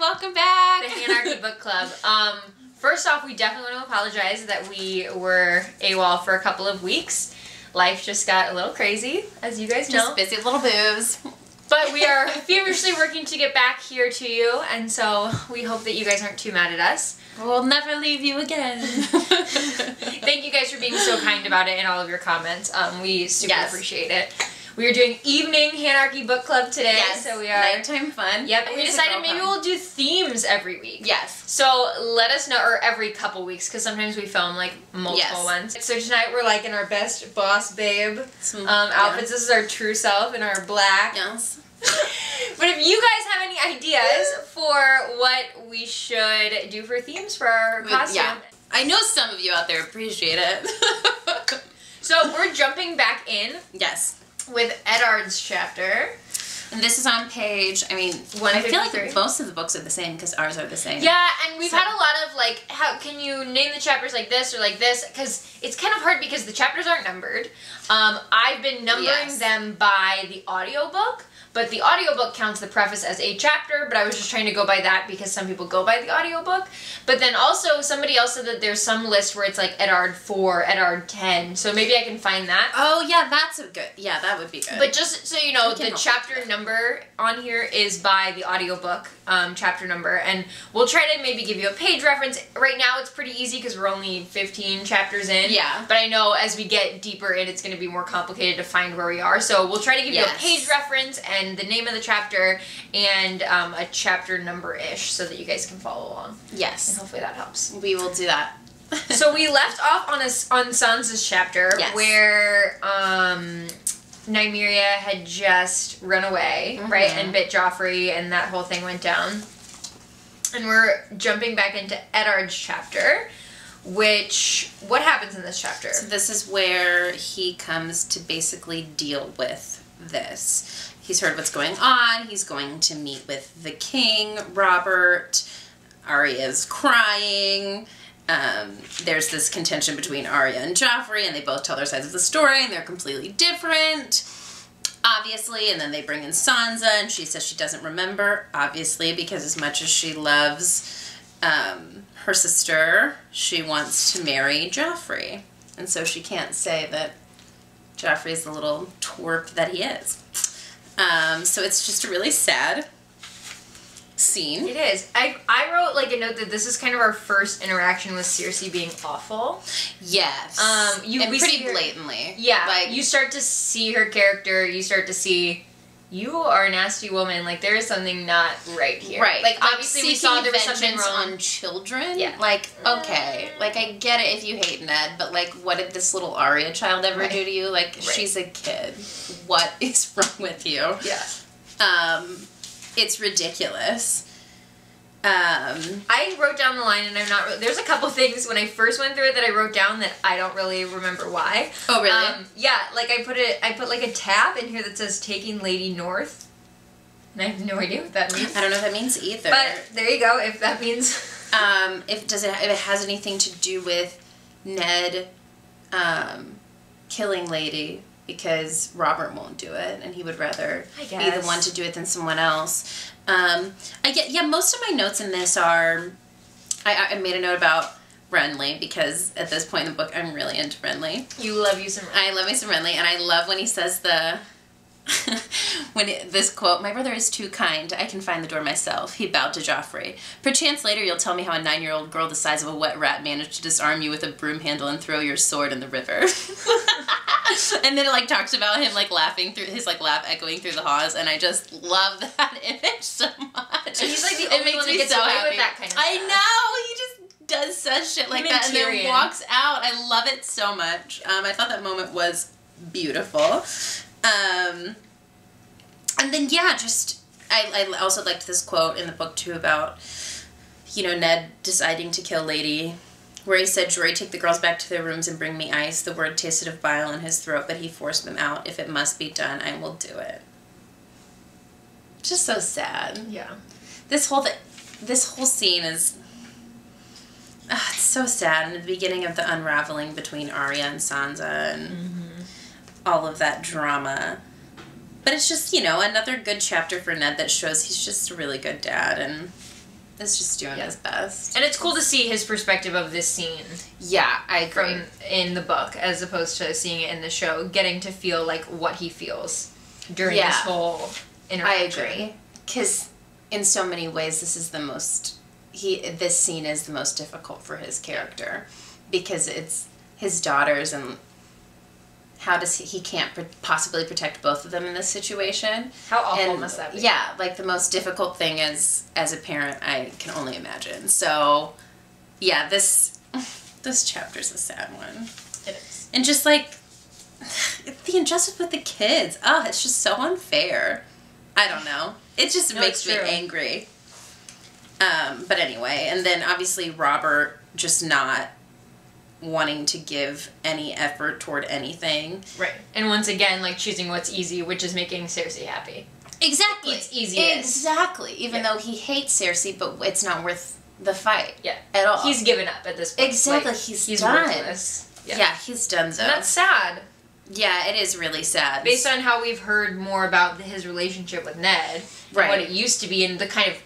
welcome back. The Hanarchy Book Club. First off, we definitely want to apologize that we were AWOL for a couple of weeks. Life just got a little crazy, as you guys know. Just busy little boobs. But we are feverishly working to get back here to you, and so we hope that you guys aren't too mad at us. We'll never leave you again. Thank you guys for being so kind about it in all of your comments. We super appreciate it. We are doing evening Hanarchy Book Club today. Yes, so we are nighttime fun. Yep, we decided maybe we'll do themes every week. Yes. So let us know, or every couple weeks, because sometimes we film like multiple ones. So tonight we're like in our best boss babe outfits. This is our true self in our black. Yes. But if you guys have any ideas for what we should do for themes for our costume. Yeah. I know some of you out there appreciate it. So we're jumping back in. Yes. With EDDARD's chapter. And this is on page, I mean, I feel like most of the books are the same because ours are the same. Yeah, and we've had a lot of like, how can you name the chapters like this or like this? Because it's kind of hard because the chapters aren't numbered. I've been numbering them by the audiobook, but the audiobook counts the preface as a chapter, but I was just trying to go by that because some people go by the audiobook. But then also somebody else said that there's some list where it's like EDDARD 4, EDDARD 10, so maybe I can find that. Oh yeah, that's a good, yeah, that would be good. But just so you know, the chapter number on here is by the audiobook chapter number, and we'll try to maybe give you a page reference. Right now it's pretty easy because we're only 15 chapters in. Yeah. But I know as we get deeper in, it's going to be more complicated to find where we are, so we'll try to give you a page reference and the name of the chapter and a chapter number-ish so that you guys can follow along. Yes. And hopefully that helps. We will do that. So we left off on Sansa's chapter where Nymeria had just run away, right, and bit Joffrey, and that whole thing went down. And we're jumping back into EDDARD's chapter, which, what happens in this chapter? So this is where he comes to basically deal with this. He's heard what's going on. He's going to meet with the king, Robert. Arya's crying. There's this contention between Arya and Joffrey, and they both tell their sides of the story, and they're completely different, obviously. And then they bring in Sansa, and she says she doesn't remember, obviously, because as much as she loves her sister, she wants to marry Joffrey. And so she can't say that Joffrey's the little twerp that he is. So it's just a really sad scene. It is. I wrote like a note that this is kind of our first interaction with Cersei being awful. Yes. And pretty blatantly. Yeah. Like, you start to see her character, you start to see, you are a nasty woman, like there is something not right here. Right. Like obviously we saw there was something wrong. On children? Yeah. Like, okay. Like I get it if you hate Ned, but like what did this little Arya child ever do to you? Like she's a kid. What is wrong with you? Yeah. It's ridiculous. I wrote down the line, and I'm not. There's a couple things when I first went through it that I wrote down that I don't really remember why. Oh, really? Yeah, like I put like a tab in here that says "Taking Lady North," and I have no idea what that means. I don't know what that means either. But there you go. If that means, if it has anything to do with Ned, killing Lady. Because Robert won't do it, and he would rather be the one to do it than someone else. Most of my notes in this are, I made a note about Renly, because at this point in the book, I'm really into Renly. You love you some Renly. I love me some Renly, and I love when he says this quote, "My brother is too kind. I can find the door myself." He bowed to Joffrey. "Perchance later you'll tell me how a 9-year-old girl the size of a wet rat managed to disarm you with a broom handle and throw your sword in the river." And then it like talks about him like laughing through his like laugh echoing through the halls, and I just love that image so much. And he's like the only one that gets away with that kind of stuff. I know, he just does such shit like that, and then walks out. I love it so much. I thought that moment was beautiful. And then yeah, just I also liked this quote in the book too about, you know, Ned deciding to kill Lady, where he said, "Jory, take the girls back to their rooms and bring me ice." The word tasted of bile in his throat, but he forced them out. "If it must be done, I will do it." Just so sad. Yeah. This whole scene is, it's so sad. In the beginning of the unraveling between Arya and Sansa and all of that drama. But it's just, you know, another good chapter for Ned that shows he's just a really good dad, and is just doing his best. And it's cool to see his perspective of this scene. Yeah, I agree. In the book, as opposed to seeing it in the show, getting to feel like what he feels during this whole interaction. I agree. Because in so many ways, this is the most... This scene is the most difficult for his character. Because it's his daughters and... How does he can't possibly protect both of them in this situation. How awful must that be? Yeah, like the most difficult thing is, as a parent, I can only imagine. So, yeah, this chapter's a sad one. It is. And just like, the injustice with the kids. Oh, it's just so unfair. I don't know. It just makes me angry. But anyway, and then obviously Robert just not wanting to give any effort toward anything. Right. And once again, like, choosing what's easy, which is making Cersei happy. Exactly. It's easiest. Exactly. Even though he hates Cersei, but it's not worth the fight. Yeah. At all. He's given up at this point. Exactly. Like, he's done. Worthless. Yeah, he's done so. And that's sad. Yeah, it is really sad. Based on how we've heard more about his relationship with Ned, and what it used to be, and the kind of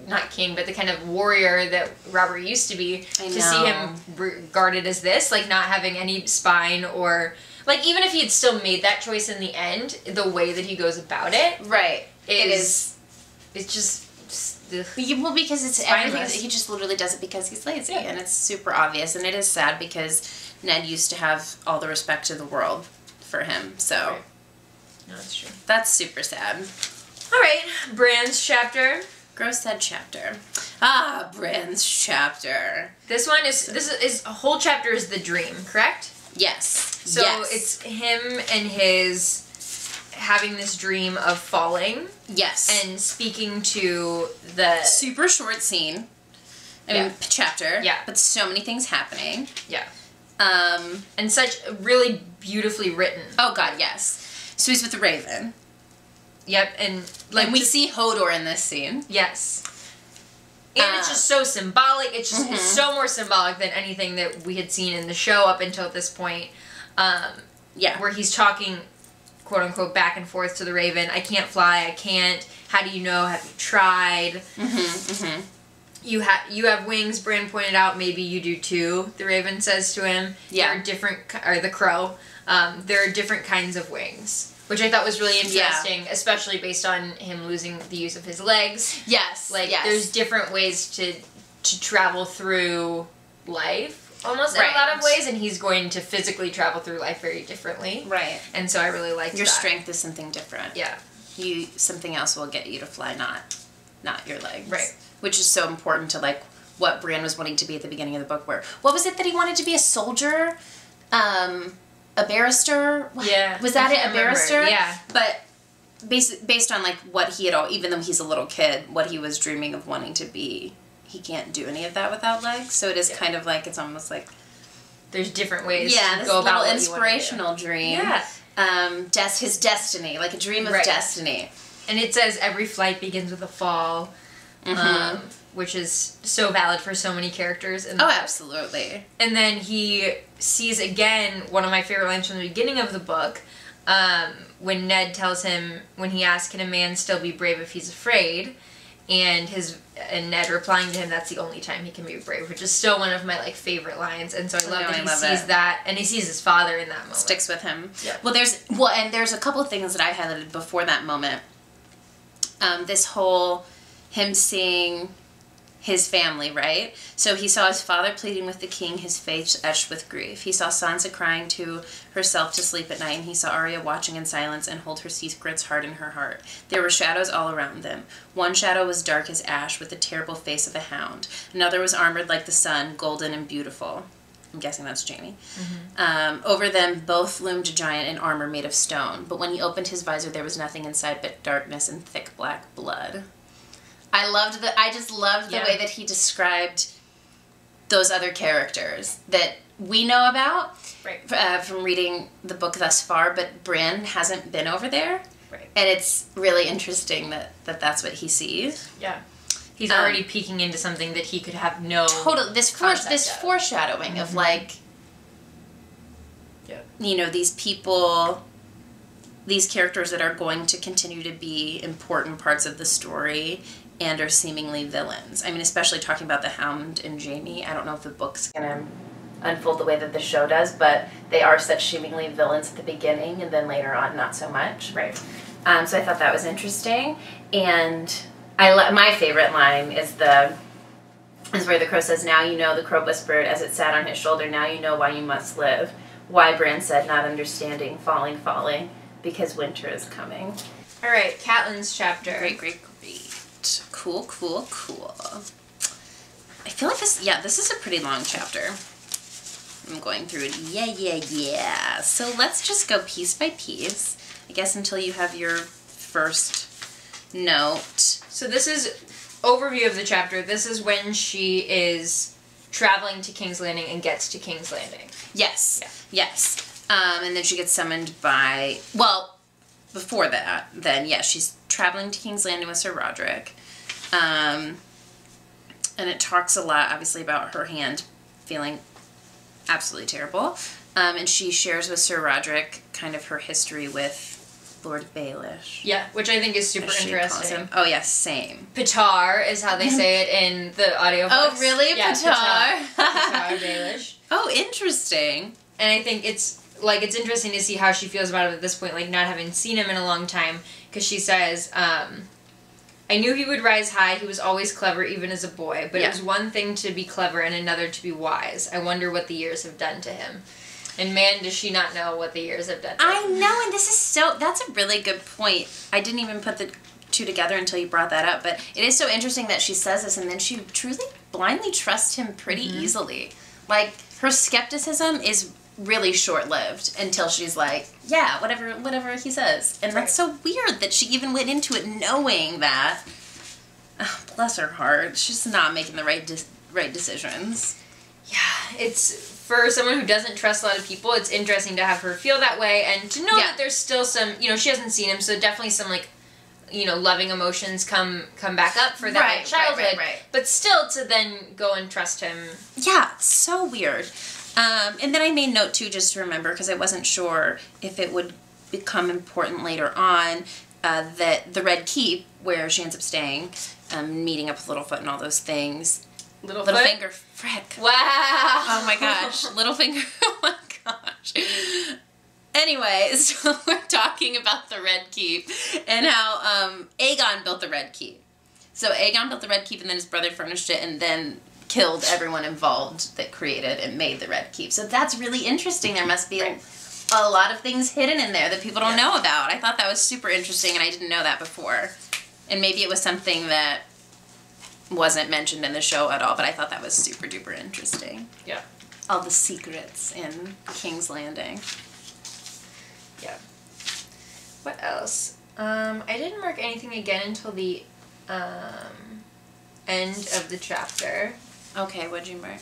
not king, but the kind of warrior that Robert used to be, to see him regarded as this, like not having any spine, or like even if he had still made that choice in the end, the way that he goes about it, it's just well, because it's everything. He just literally does it because he's lazy, and it's super obvious, and it is sad because Ned used to have all the respect in the world for him. So no, that's true. That's super sad. All right, Bran's chapter. Gross Head chapter. Ah, Bran's chapter. This is a whole chapter is the dream, correct? Yes. So it's him and his having this dream of falling. Yes. And speaking to the super short scene. I mean, chapter. Yeah. But so many things happening. Yeah. And such really beautifully written. Oh God, yes. So he's with the Raven. Yep, and like we see Hodor in this scene. Yes. And it's just so symbolic. It's just it's so more symbolic than anything that we had seen in the show up until this point. Where he's talking, quote unquote, back and forth to the Raven. I can't fly. I can't. How do you know? Have you tried? You have wings. Bran pointed out. Maybe you do too. The Raven says to him. Yeah. There are different, or the Crow. There are different kinds of wings. Which I thought was really interesting, especially based on him losing the use of his legs. Yes. Like, there's different ways to travel through life, almost in a lot of ways, and he's going to physically travel through life very differently. Right. And so I really liked your strength is something different. Yeah. Something else will get you to fly, not your legs. Right. Which is so important to, like, what Bran was wanting to be at the beginning of the book, where, what was it that he wanted to be? A soldier? A barrister? Yeah. Was that it? A barrister? Yeah. But based on like what he had even though he's a little kid, what he was dreaming of wanting to be, he can't do any of that without legs. So it is kind of like, it's almost like there's different ways to go about this inspirational dream. Yeah. His destiny, like a dream of destiny. And it says every flight begins with a fall. Which is so valid for so many characters. In the book. Absolutely. And then he sees again one of my favorite lines from the beginning of the book, when Ned tells him, when he asks, can a man still be brave if he's afraid? And Ned replying to him, that's the only time he can be brave, which is still one of my favorite lines. And so I love that he sees that, and he sees his father in that moment. Sticks with him. Yeah. And there's a couple things that I highlighted before that moment. This whole him seeing his family, right? So he saw his father pleading with the king, his face etched with grief. He saw Sansa crying to herself to sleep at night, and he saw Arya watching in silence and hold her secrets hard in her heart. There were shadows all around them. One shadow was dark as ash, with the terrible face of a hound. Another was armored like the sun, golden and beautiful. I'm guessing that's Jaime. Over them, both loomed a giant in armor made of stone, but when he opened his visor, there was nothing inside but darkness and thick black blood. I just loved the way that he described those other characters that we know about from reading the book thus far, but Bran hasn't been over there. Right. And it's really interesting that that's what he sees. Yeah. He's already peeking into something that he could have no this foreshadowing of like, you know, these people, these characters that are going to continue to be important parts of the story. and are seemingly villains. I mean, especially talking about the Hound and Jamie. I don't know if the book's going to unfold the way that the show does, but they are such seemingly villains at the beginning, and then later on, not so much. Right. So I thought that was interesting. And my favorite line is where the crow says, "Now you know," the crow whispered as it sat on his shoulder, "now you know why you must live." Why, Bran said, not understanding, falling, because winter is coming. All right, CATELYN's chapter. Great. Cool. I feel like this is a pretty long chapter. I'm going through it. Yeah. So let's just go piece by piece, I guess, until you have your first note. So this is overview of the chapter. This is when she is traveling to King's Landing and gets to King's Landing. Yes. Yeah. Yes. And then she gets summoned by, well, before that, then, yes, she's traveling to King's Landing with Sir Roderick. And it talks a lot, obviously, about her hand feeling absolutely terrible. And she shares with Sir Roderick kind of her history with Lord Baelish. Yeah, which I think is super interesting. Oh, yes, same. Patar is how they say it in the audiobooks. Oh, really? Yeah, Patar? Patar Baelish. Oh, interesting. And I think it's interesting to see how she feels about it at this point, like not having seen him in a long time, because she says, I knew he would rise high, he was always clever even as a boy, but it was one thing to be clever and another to be wise. I wonder what the years have done to him. And man, does she not know what the years have done to him. I know, and that's a really good point. I didn't even put the two together until you brought that up, but it is so interesting that she says this, and then she truly blindly trusts him pretty easily. Like, her skepticism is really short-lived until she's like, yeah, whatever he says. And that's so weird that she even went into it knowing that. Oh, bless her heart. She's not making the right decisions. Yeah, it's, for someone who doesn't trust a lot of people, it's interesting to have her feel that way and to know that there's still some, she hasn't seen him, so definitely some, loving emotions come back up for that childhood. Right. But still to then go and trust him. Yeah, it's so weird. And then I made note, too, just to remember, because I wasn't sure if it would become important later on, that the Red Keep, where she ends up staying, meeting up with Littlefoot and all those things. Littlefinger, frick. Wow. Oh, my gosh. Littlefinger, oh, my gosh. Anyway, so we're talking about the Red Keep and how Aegon built the Red Keep. So Aegon built the Red Keep, and then his brother furnished it, and then killed everyone involved that created and made the Red Keep. So that's really interesting. There must be a lot of things hidden in there that people don't know about. I thought that was super interesting, and I didn't know that before. And maybe it was something that wasn't mentioned in the show at all, but I thought that was super duper interesting. Yeah. All the secrets in King's Landing. Yeah. What else? I didn't mark anything again until the end of the chapter. Okay, what'd you mark?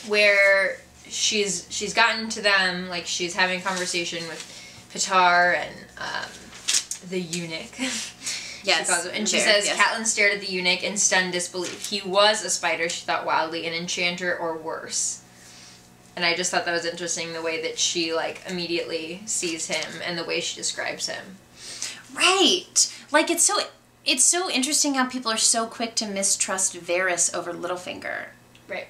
Where she's gotten to them, like she's having a conversation with Patar and the eunuch. Yes. And she says, CATELYN stared at the eunuch in stunned disbelief. He was a spider, she thought wildly, an enchanter or worse. And I just thought that was interesting, the way that she, immediately sees him and the way she describes him. Right. Like, it's so interesting how people are so quick to mistrust Varys over Littlefinger. Right.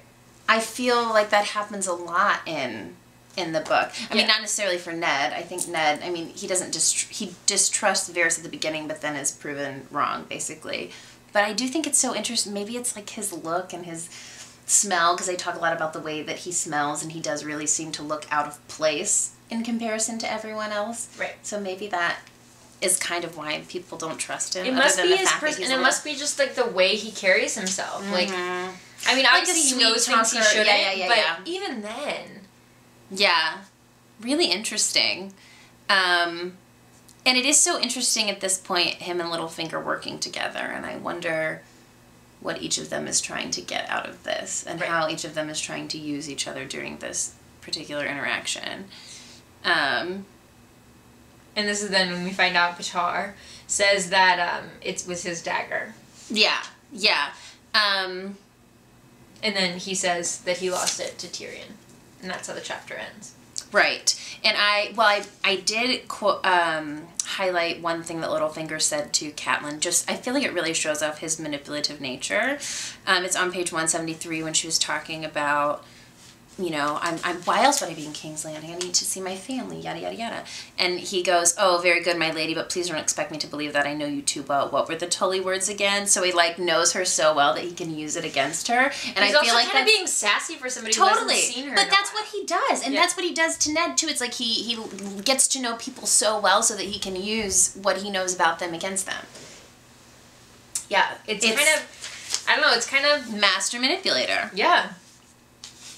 I feel like that happens a lot in the book. I mean, not necessarily for Ned. I think Ned, he doesn't he distrusts Varys at the beginning, but then is proven wrong, basically. But I do think it's so interesting. Maybe it's like his look and his smell, because they talk a lot about the way that he smells, and he does really seem to look out of place in comparison to everyone else. Right. So maybe that is kind of why people don't trust him. It must be his person, and it must be just the way he carries himself. Obviously he knows things he shouldn't, but even then. Yeah. Really interesting. And it is so interesting at this point, him and Littlefinger working together, and I wonder what each of them is trying to get out of this, and how each of them is trying to use each other during this particular interaction. And this is then when we find out Patar says that it was his dagger. Yeah. And then he says that he lost it to Tyrion. And that's how the chapter ends. Right. And I did highlight one thing that Littlefinger said to CATELYN. Just, I feel like it really shows off his manipulative nature. It's on page 173 when she was talking about, you know, why else would I be in King's Landing? I need to see my family, yada, yada, yada. And he goes, oh, very good, my lady, but please don't expect me to believe that I know you too well. What were the Tully words again? So he, like, knows her so well that he can use it against her. And he's I feel also like kind of being sassy for somebody who hasn't seen her. But that's what he does. And that's what he does to Ned, too. It's like he gets to know people so well so that he can use what he knows about them against them. Yeah, it's kind of, I don't know, it's kind of... Master manipulator. Yeah.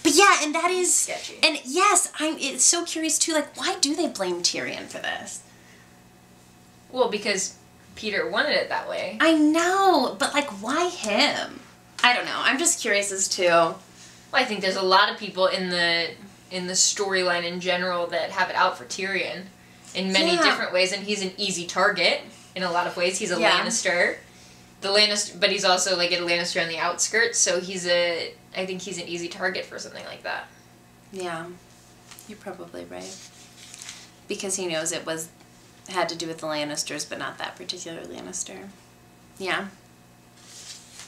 But yeah, and that is sketchy. And yes, it's so curious too, like, why do they blame Tyrion for this? Well, because Peter wanted it that way. I know, but like, why him? I don't know. I'm just curious as to... Well, I think there's a lot of people in the storyline in general that have it out for Tyrion in many different ways, and he's an easy target in a lot of ways. He's a Lannister. But he's also like a Lannister on the outskirts, so I think he's an easy target for something like that. Yeah, you're probably right. Because he knows it had to do with the Lannisters, but not that particular Lannister. Yeah.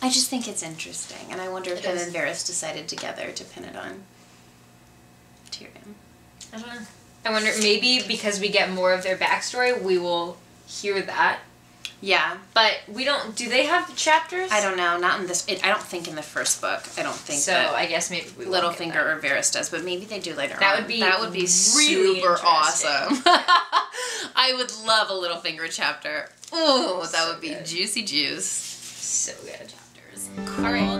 I just think it's interesting, and I wonder if him and Varys decided together to pin it on Tyrion. I don't know. I wonder, maybe because we get more of their backstory, we will hear that. Yeah. But we don't... Do they have chapters? I don't know. Not in this... I don't think in the first book. I don't think so. That I guess maybe we Littlefinger or Varys does, but maybe they do later on. That would be really super awesome. I would love a Littlefinger chapter. Ooh, that would be juicy juice. So good. Chapters. Cool. All right.